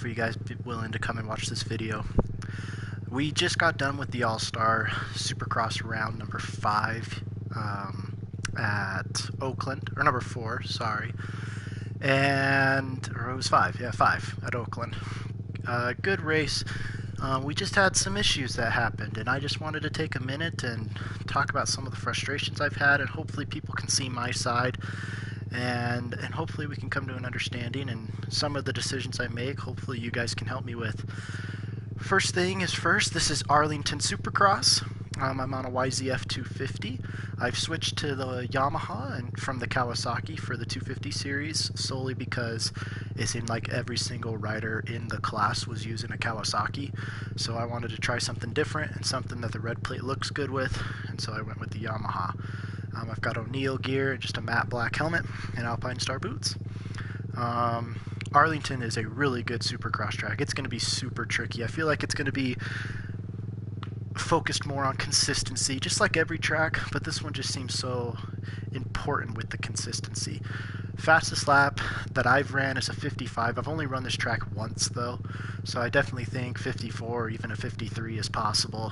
for you guys willing to come and watch this video. We just got done with the All-Star Supercross round number 5 at Oakland, or number 4, sorry. Or it was 5, yeah, 5 at Oakland. Good race. We just had some issues that happened, and I just wanted to take a minute and talk about some of the frustrations I've had, and hopefully people can see my side, and hopefully we can come to an understanding, and some of the decisions I make, hopefully you guys can help me with. First thing is first, this is Arlington Supercross. I'm on a YZF 250. I've switched to the Yamaha and from the Kawasaki for the 250 series solely because it seemed like every single rider in the class was using a Kawasaki. So I wanted to try something different and something that the red plate looks good with, and so I went with the Yamaha. I've got O'Neill gear and just a matte black helmet and Alpine Star boots. Arlington is a really good Supercross track. It's going to be super tricky. I feel like it's going to be focused more on consistency, just like every track, but this one just seems so important with the consistency. Fastest lap that I've ran is a 55. I've only run this track once though, so I definitely think 54 or even a 53 is possible.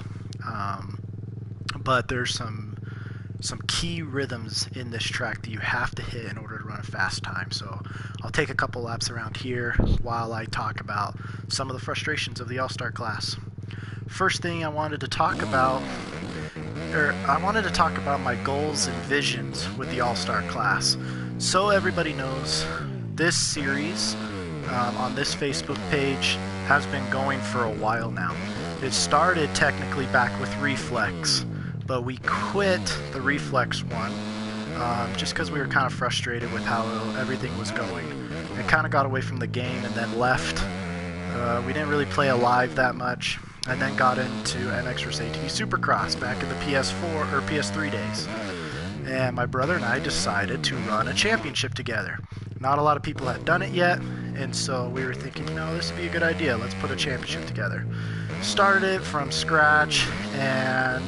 But there's some key rhythms in this track that you have to hit in order to run a fast time. So I'll take a couple laps around here while I talk about some of the frustrations of the All-Star class. First thing I wanted to talk about my goals and visions with the All-Star class. So everybody knows, this series on this Facebook page has been going for a while now. It started technically back with Reflex, but we quit the Reflex one just because we were kind of frustrated with how everything was going. It kind of got away from the game and then left. We didn't really play Alive that much, and then got into MX vs. ATV Supercross back in the PS4 or PS3 days. And my brother and I decided to run a championship together. Not a lot of people had done it yet, and so we were thinking, you know, this would be a good idea. Let's put a championship together. Started it from scratch, and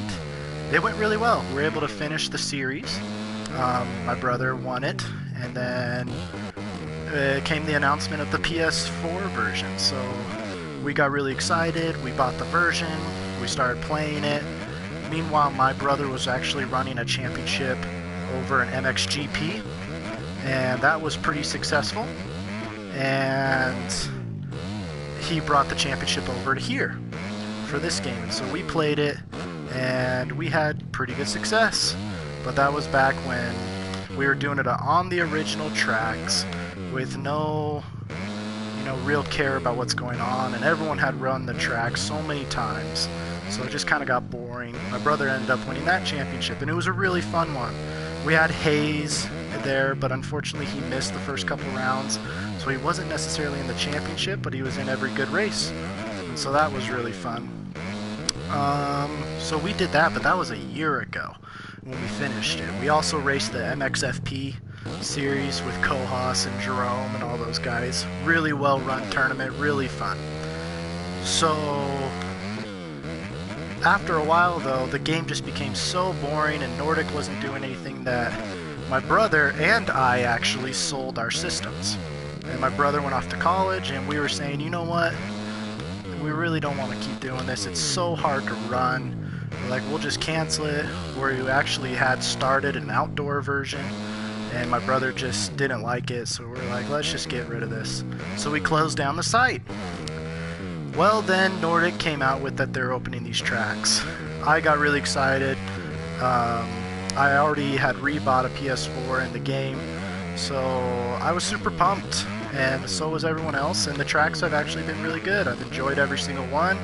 it went really well. We were able to finish the series. My brother won it, and then came the announcement of the PS4 version. So we got really excited. We bought the version. We started playing it. Meanwhile, my brother was actually running a championship over an MXGP, and that was pretty successful. And he brought the championship over to here for this game. And so we played it, and we had pretty good success. But that was back when we were doing it on the original tracks with no real care about what's going on, and everyone had run the track so many times, so it just kind of got boring. My brother ended up winning that championship, and it was a really fun one. We had Hayes there, but unfortunately he missed the first couple rounds, so he wasn't necessarily in the championship, but he was in every good race, and so that was really fun. So we did that, but that was a year ago when we finished it. We also raced the MXFP series with Kohas and Jerome and all those guys. Really well run tournament, really fun. So after a while though, the game just became so boring and Nordic wasn't doing anything that my brother and I actually sold our systems. And my brother went off to college, and we were saying, you know what, we really don't want to keep doing this. It's so hard to run. We're like, we'll just cancel it. Where we actually had started an outdoor version, and my brother just didn't like it, so we're like, let's just get rid of this. So we closed down the site. Well, then Nordic came out with that they're opening these tracks. I got really excited. I already had rebought a PS4 in the game, so I was super pumped, and so was everyone else, and the tracks have actually been really good. I've enjoyed every single one.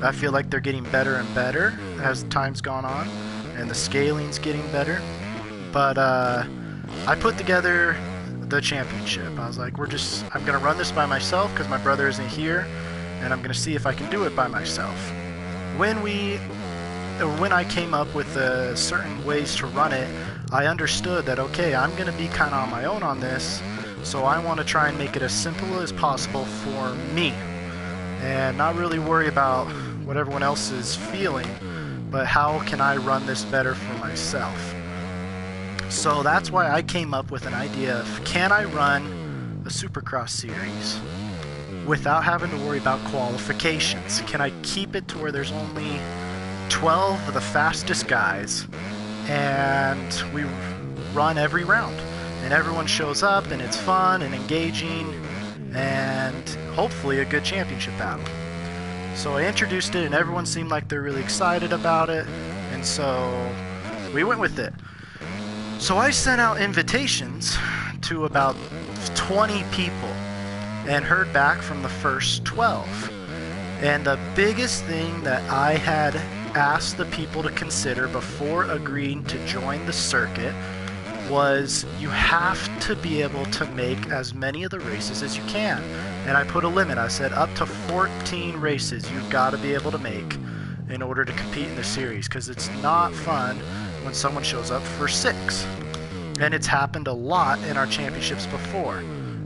I feel like they're getting better and better as time's gone on, and the scaling's getting better. But I put together the championship. I was like, I'm going to run this by myself because my brother isn't here, and I'm going to see if I can do it by myself. When I came up with certain ways to run it, I understood that, okay, I'm going to be kind of on my own on this, so I want to try and make it as simple as possible for me, and not really worry about what everyone else is feeling, but how can I run this better for myself. So that's why I came up with an idea of, can I run a Supercross series without having to worry about qualifications? Can I keep it to where there's only 12 of the fastest guys and we run every round and everyone shows up and it's fun and engaging and hopefully a good championship battle? So I introduced it and everyone seemed like they're really excited about it, and so we went with it. So I sent out invitations to about 20 people and heard back from the first 12. And the biggest thing that I had asked the people to consider before agreeing to join the circuit was you have to be able to make as many of the races as you can. And I put a limit. I said up to 14 races you've got to be able to make in order to compete in the series, because it's not fun when someone shows up for 6. And it's happened a lot in our championships before.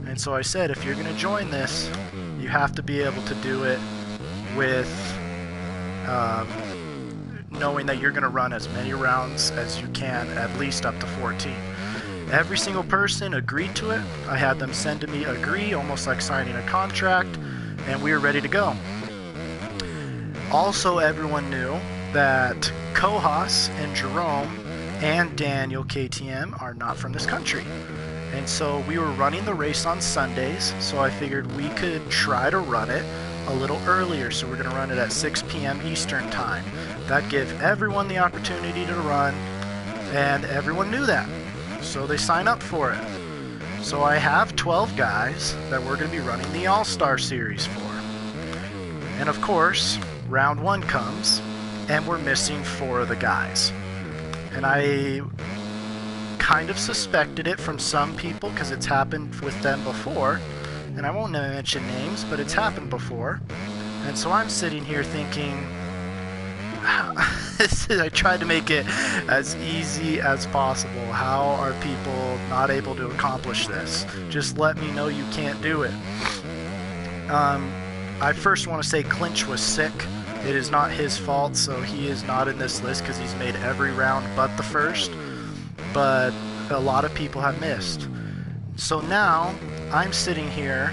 And so I said, if you're going to join this, you have to be able to do it with knowing that you're going to run as many rounds as you can, at least up to 14. Every single person agreed to it. I had them send to me agree, almost like signing a contract, and we were ready to go. Also, everyone knew that Kojas and Jerome and Daniel KTM are not from this country. And so we were running the race on Sundays, so I figured we could try to run it a little earlier. So we're going to run it at 6 p.m. Eastern time. That gives everyone the opportunity to run, and everyone knew that. So they sign up for it. So I have 12 guys that we're going to be running the All-Star Series for. And of course, round 1 comes, and we're missing 4 of the guys. And I kind of suspected it from some people because it's happened with them before. And I won't mention names, but it's happened before. And so I'm sitting here thinking, I tried to make it as easy as possible. How are people not able to accomplish this? Just let me know you can't do it. I first want to say Clinch was sick. It is not his fault, so he is not in this list because he's made every round but the first. But a lot of people have missed. So now I'm sitting here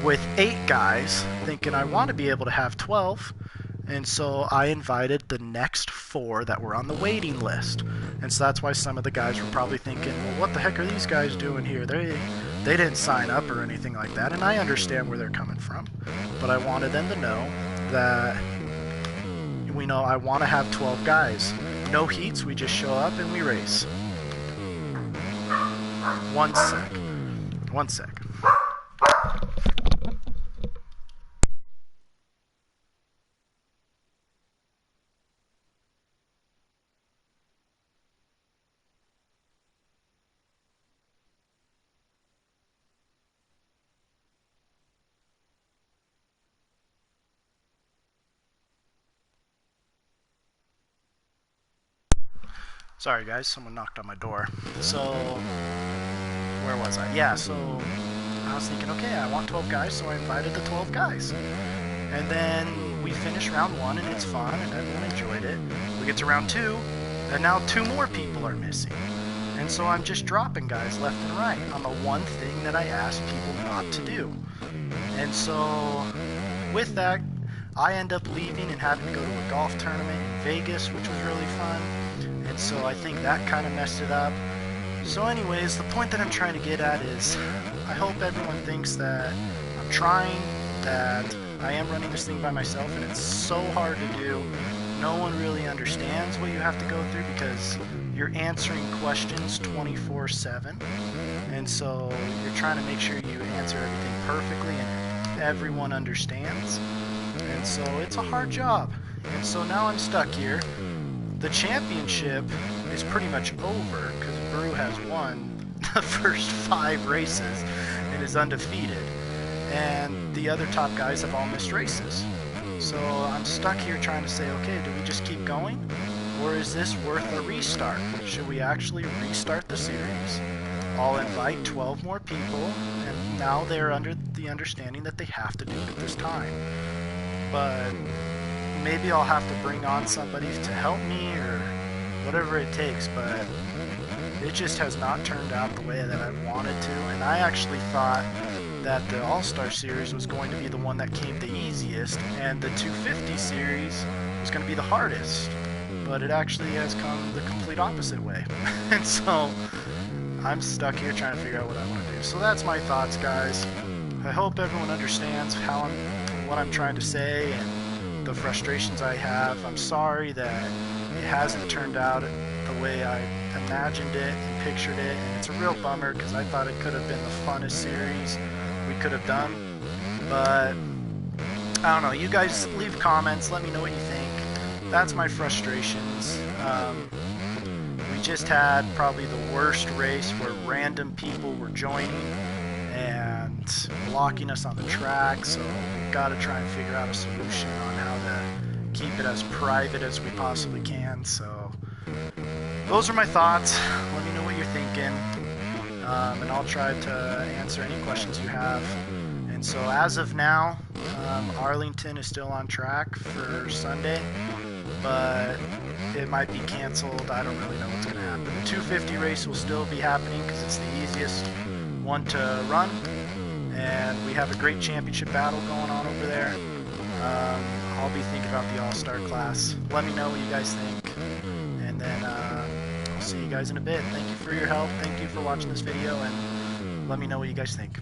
with 8 guys thinking I want to be able to have 12. And so I invited the next 4 that were on the waiting list. And so that's why some of the guys were probably thinking, well, what the heck are these guys doing here? They didn't sign up or anything like that. And I understand where they're coming from. But I wanted them to know that we know I want to have 12 guys. No heats, we just show up and we race. One sec. Sorry guys, someone knocked on my door. So, where was I? Yeah, so I was thinking, okay, I want 12 guys, so I invited the 12 guys. And then we finished round 1 and it's fun and everyone enjoyed it. We get to round 2 and now 2 more people are missing. And so I'm just dropping guys left and right on the one thing that I asked people not to do. And so with that, I end up leaving and having to go to a golf tournament in Vegas, which was really fun. And so I think that kind of messed it up. So anyways, the point that I'm trying to get at is I hope everyone thinks that I'm trying, that I am running this thing by myself, and it's so hard to do. No one really understands what you have to go through because you're answering questions 24/7. And so you're trying to make sure you answer everything perfectly and everyone understands. And so it's a hard job. And so now I'm stuck here. The championship is pretty much over because Brew has won the first 5 races and is undefeated. And the other top guys have all missed races. So I'm stuck here trying to say, okay, do we just keep going? Or is this worth a restart? Should we actually restart the series? I'll invite 12 more people, and now they're under the understanding that they have to do it at this time. But maybe I'll have to bring on somebody to help me or whatever it takes, but it just has not turned out the way that I wanted to. And I actually thought that the All-Star Series was going to be the one that came the easiest, and the 250 Series was going to be the hardest. But it actually has come the complete opposite way. And so I'm stuck here trying to figure out what I want to do. So that's my thoughts, guys. I hope everyone understands what I'm trying to say and the frustrations I have. I'm sorry that it hasn't turned out the way I imagined it and pictured it, and it's a real bummer because I thought it could have been the funnest series we could have done. But I don't know, you guys leave comments, let me know what you think. That's my frustrations. We just had probably the worst race where random people were joining and blocking us on the track, so we've got to try and figure out a solution on how to keep it as private as we possibly can. So those are my thoughts. Let me know what you're thinking, and I'll try to answer any questions you have. And so as of now, Arlington is still on track for Sunday, but it might be canceled. I don't really know what's going to happen. The 250 race will still be happening because it's the easiest one to run, and we have a great championship battle going on over there. I'll be thinking about the All-Star class. Let me know what you guys think, and then I'll see you guys in a bit. Thank you for your help. Thank you for watching this video, and let me know what you guys think.